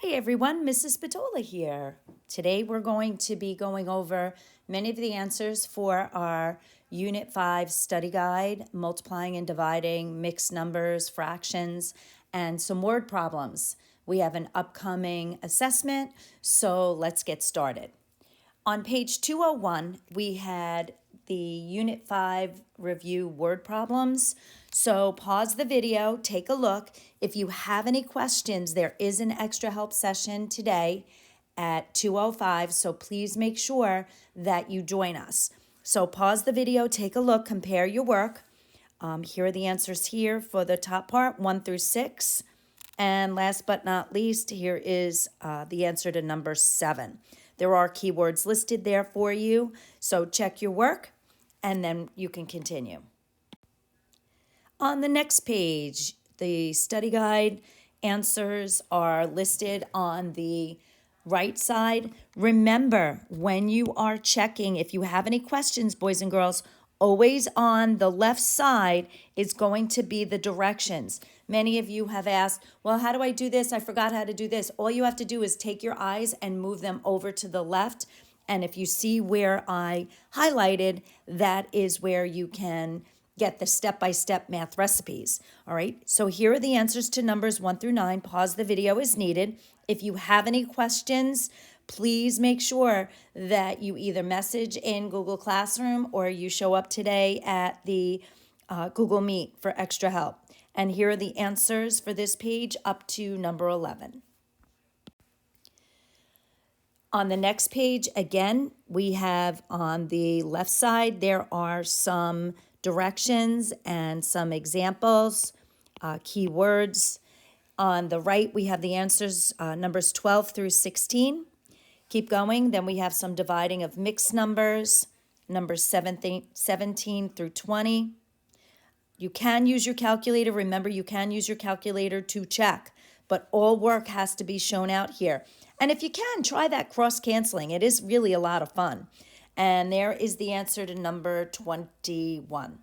Hey everyone, Mrs. Spatola here. Today we're going to be going over many of the answers for our Unit 5 study guide, multiplying and dividing, mixed numbers, fractions, and some word problems. We have an upcoming assessment, so let's get started. On page 201, we had the Unit 5 review word problems. So pause the video, take a look. If you have any questions, there is an extra help session today at 2:05, so please make sure that you join us. So pause the video, take a look, compare your work. Here are the answers here for the top part, 1 through 6. And last but not least, here is the answer to number 7. There are keywords listed there for you, so check your work and then you can continue. On the next page, the study guide answers are listed on the right side. Remember, when you are checking, if you have any questions, boys and girls, always on the left side is going to be the directions. Many of you have asked, well, how do I do this? I forgot how to do this. All you have to do is take your eyes and move them over to the left. And if you see where I highlighted, that is where you can get the step-by-step math recipes. All right, so here are the answers to numbers 1 through 9. Pause the video as needed. If you have any questions, please make sure that you either message in Google Classroom or you show up today at the Google Meet for extra help. And here are the answers for this page up to number 11. On the next page, again, we have on the left side, there are some directions and some examples, keywords. On the right, we have the answers, numbers 12 through 16. Keep going. Then we have some dividing of mixed numbers, numbers 17 through 20. You can use your calculator. Remember, you can use your calculator to check, but all work has to be shown out here. And if you can, try that cross-canceling. It is really a lot of fun. And there is the answer to number 21.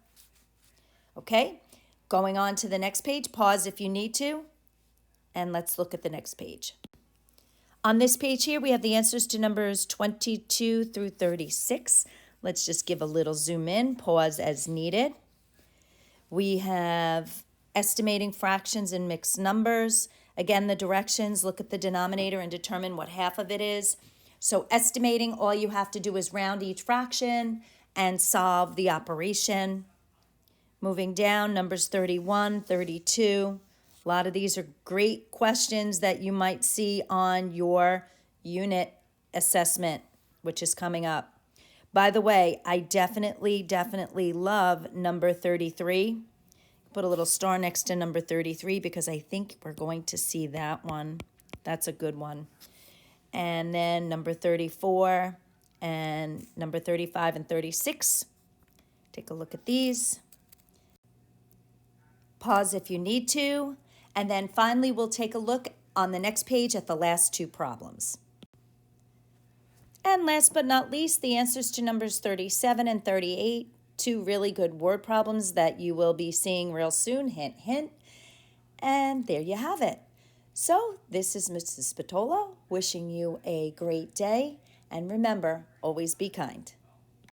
Okay, going on to the next page. Pause if you need to, and let's look at the next page. On this page here, we have the answers to numbers 22 through 36. Let's just give a little zoom in, pause as needed. We have estimating fractions and mixed numbers. Again, the directions, look at the denominator and determine what half of it is. So estimating, all you have to do is round each fraction and solve the operation. Moving down, numbers 31, 32. A lot of these are great questions that you might see on your unit assessment, which is coming up. By the way, I definitely love number 33. Put a little star next to number 33 because I think we're going to see that one. That's a good one. And then number 34 and number 35 and 36. Take a look at these. Pause if you need to. And then finally, we'll take a look on the next page at the last two problems. And last but not least, the answers to numbers 37 and 38, two really good word problems that you will be seeing real soon, hint, hint. And there you have it. So this is Mrs. Spatola wishing you a great day. And remember, always be kind.